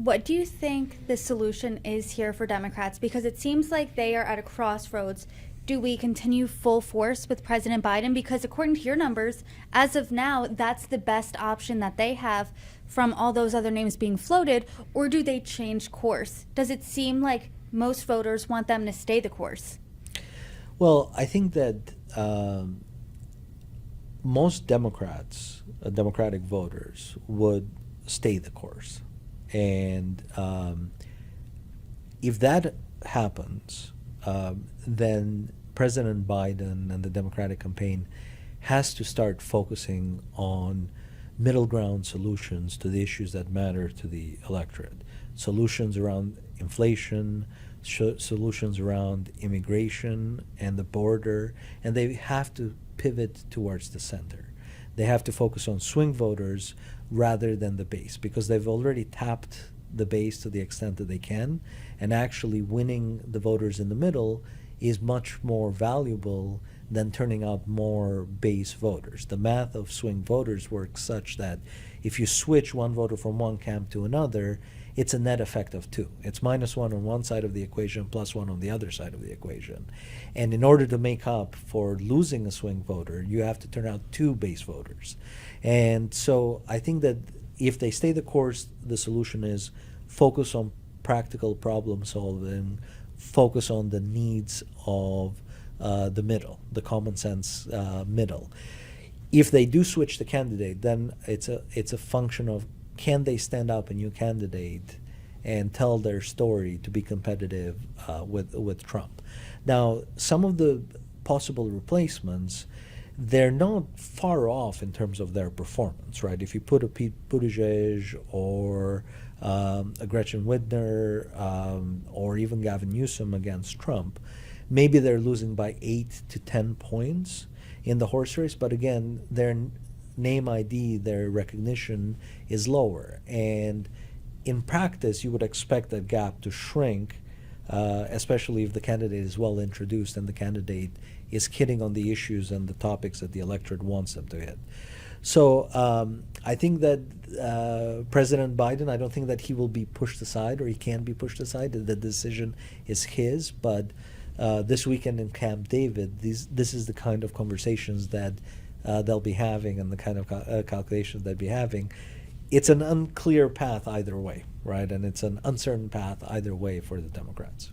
What do you think the solution is here for Democrats? Because it seems like they are at a crossroads. Do we continue full force with President Biden? Because according to your numbers, as of now, that's the best option that they have from all those other names being floated. Or do they change course? Does it seem like most voters want them to stay the course? Well, I think that most Democrats, Democratic voters, would stay the course. And if that happens, then President Biden and the Democratic campaign has to start focusing on middle ground solutions to the issues that matter to the electorate. Solutions around inflation, solutions around immigration and the border, and they have to pivot towards the center. They have to focus on swing voters rather than the base, because they've already tapped the base to the extent that they can, and actually winning the voters in the middle is much more valuable than turning out more base voters. The math of swing voters works such that if you switch one voter from one camp to another, it's a net effect of two. It's -1 on one side of the equation, +1 on the other side of the equation. And in order to make up for losing a swing voter, you have to turn out two base voters. And so I think that if they stay the course, the solution is focus on practical problem solving, focus on the needs of the middle, the common sense middle. If they do switch the candidate, then it's a function of, can they stand up a new candidate and tell their story to be competitive with Trump? Now, some of the possible replacements, they're not far off in terms of their performance, right? If you put a Pete Buttigieg or a Gretchen Whitmer or even Gavin Newsom against Trump, maybe they're losing by 8 to 10 points in the horse race, but again, their name ID, their recognition is lower. And in practice, you would expect that gap to shrink, especially if the candidate is well introduced and the candidate is hitting on the issues and the topics that the electorate wants them to hit. So I think that President Biden, I don't think that he will be pushed aside or he can be pushed aside. The decision is his, but this weekend in Camp David, this is the kind of conversations that they'll be having and the kind of calculations they'll be having. It's an unclear path either way, right? And it's an uncertain path either way for the Democrats.